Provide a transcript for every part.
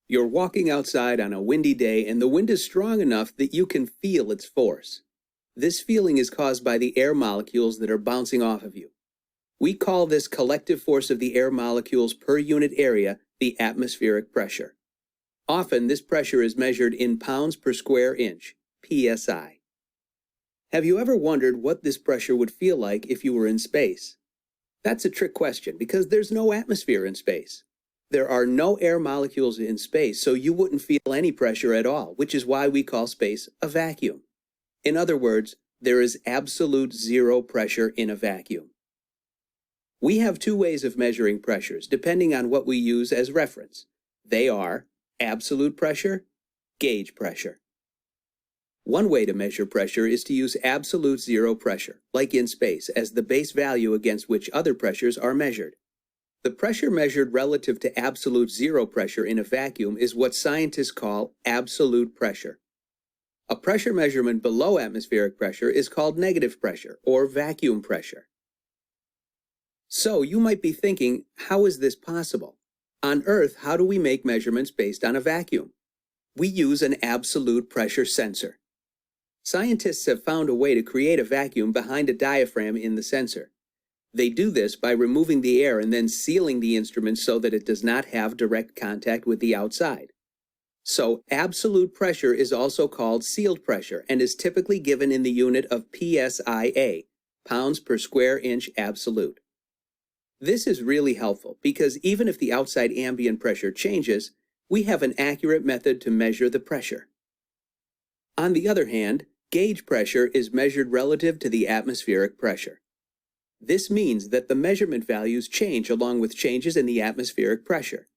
You're walking outside on a windy day and the wind is strong enough that you can feel its force. This feeling is caused by the air molecules that are bouncing off of you. We call this collective force of the air molecules per unit area the atmospheric pressure. Often this pressure is measured in pounds per square inch, PSI. Have you ever wondered what this pressure would feel like if you were in space? That's a trick question because there's no atmosphere in space. There are no air molecules in space, so you wouldn't feel any pressure at all, which is why we call space a vacuum. In other words, there is absolute zero pressure in a vacuum. We have two ways of measuring pressures, depending on what we use as reference. They are absolute pressure, gauge pressure. One way to measure pressure is to use absolute zero pressure, like in space, as the base value against which other pressures are measured. The pressure measured relative to absolute zero pressure in a vacuum is what scientists call absolute pressure. A pressure measurement below atmospheric pressure is called negative pressure, or vacuum pressure. So you might be thinking, how is this possible? On Earth, how do we make measurements based on a vacuum? We use an absolute pressure sensor. Scientists have found a way to create a vacuum behind a diaphragm in the sensor. They do this by removing the air and then sealing the instrument so that it does not have direct contact with the outside. So absolute pressure is also called sealed pressure and is typically given in the unit of PSIA, pounds per square inch absolute. This is really helpful because even if the outside ambient pressure changes, we have an accurate method to measure the pressure. On the other hand, gauge pressure is measured relative to the atmospheric pressure. This means that the measurement values change along with changes in the atmospheric pressure.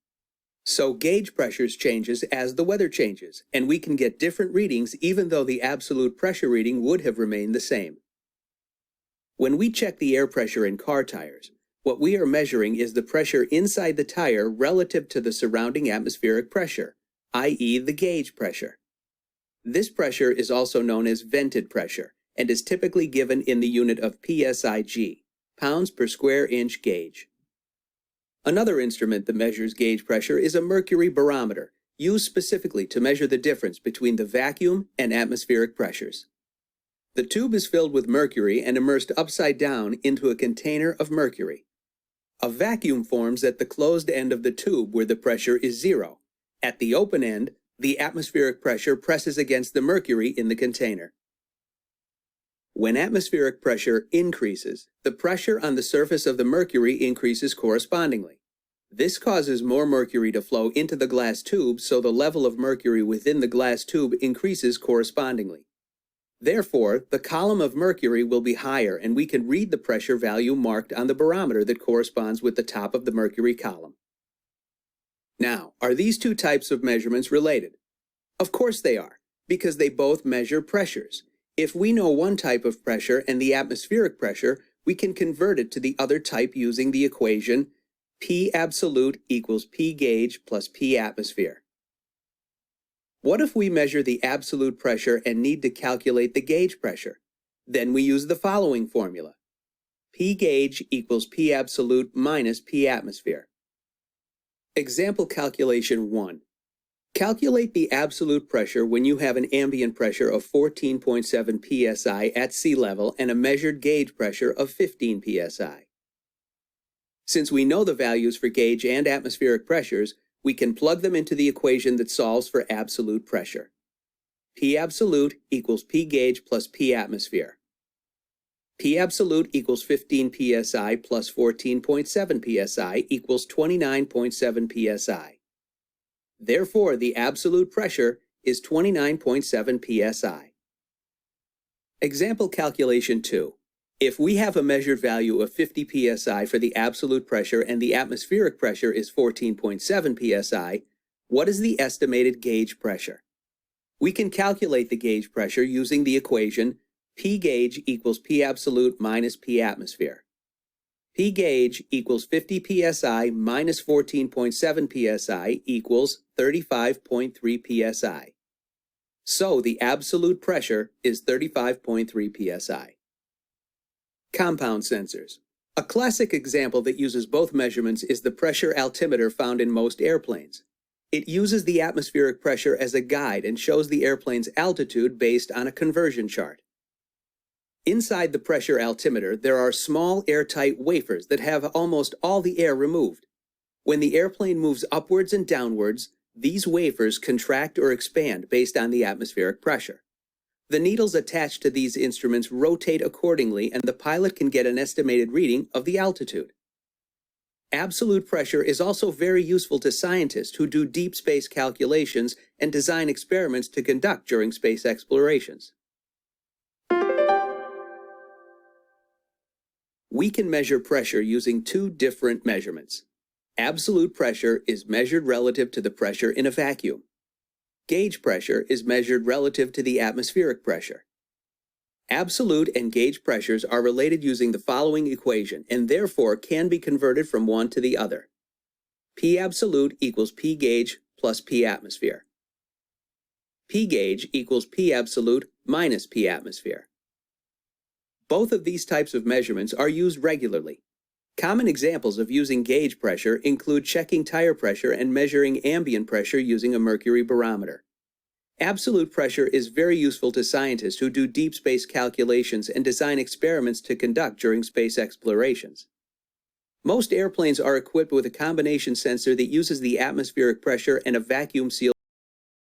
So gauge pressures changes as the weather changes, and we can get different readings even though the absolute pressure reading would have remained the same. When we check the air pressure in car tires, what we are measuring is the pressure inside the tire relative to the surrounding atmospheric pressure, i.e. the gauge pressure. This pressure is also known as vented pressure and is typically given in the unit of PSIG, pounds per square inch gauge. Another instrument that measures gauge pressure is a mercury barometer, used specifically to measure the difference between the vacuum and atmospheric pressures. The tube is filled with mercury and immersed upside down into a container of mercury. A vacuum forms at the closed end of the tube where the pressure is zero. At the open end, the atmospheric pressure presses against the mercury in the container. When atmospheric pressure increases, the pressure on the surface of the mercury increases correspondingly. This causes more mercury to flow into the glass tube, so the level of mercury within the glass tube increases correspondingly. Therefore, the column of mercury will be higher and we can read the pressure value marked on the barometer that corresponds with the top of the mercury column. Now, are these two types of measurements related? Of course they are, because they both measure pressures. If we know one type of pressure and the atmospheric pressure, we can convert it to the other type using the equation P absolute equals P gauge plus P atmosphere. What if we measure the absolute pressure and need to calculate the gauge pressure? Then we use the following formula. P gauge equals P absolute minus P atmosphere. Example calculation 1. Calculate the absolute pressure when you have an ambient pressure of 14.7 psi at sea level and a measured gauge pressure of 15 psi. Since we know the values for gauge and atmospheric pressures, we can plug them into the equation that solves for absolute pressure. P absolute equals P gauge plus P atmosphere. P absolute equals 15 psi plus 14.7 psi equals 29.7 psi. Therefore, the absolute pressure is 29.7 psi. Example calculation 2. If we have a measured value of 50 psi for the absolute pressure and the atmospheric pressure is 14.7 psi, what is the estimated gauge pressure? We can calculate the gauge pressure using the equation P gauge equals P absolute minus P atmosphere. P gauge equals 50 psi minus 14.7 psi equals 35.3 psi. So the absolute pressure is 35.3 psi. Compound sensors. A classic example that uses both measurements is the pressure altimeter found in most airplanes. It uses the atmospheric pressure as a guide and shows the airplane's altitude based on a conversion chart. Inside the pressure altimeter, there are small airtight wafers that have almost all the air removed. When the airplane moves upwards and downwards, these wafers contract or expand based on the atmospheric pressure. The needles attached to these instruments rotate accordingly, and the pilot can get an estimated reading of the altitude. Absolute pressure is also very useful to scientists who do deep space calculations and design experiments to conduct during space explorations. We can measure pressure using two different measurements. Absolute pressure is measured relative to the pressure in a vacuum. Gauge pressure is measured relative to the atmospheric pressure. Absolute and gauge pressures are related using the following equation and therefore can be converted from one to the other. P absolute equals P gauge plus P atmosphere. P gauge equals P absolute minus P atmosphere. Both of these types of measurements are used regularly. Common examples of using gauge pressure include checking tire pressure and measuring ambient pressure using a mercury barometer. Absolute pressure is very useful to scientists who do deep space calculations and design experiments to conduct during space explorations. Most airplanes are equipped with a combination sensor that uses the atmospheric pressure and a vacuum seal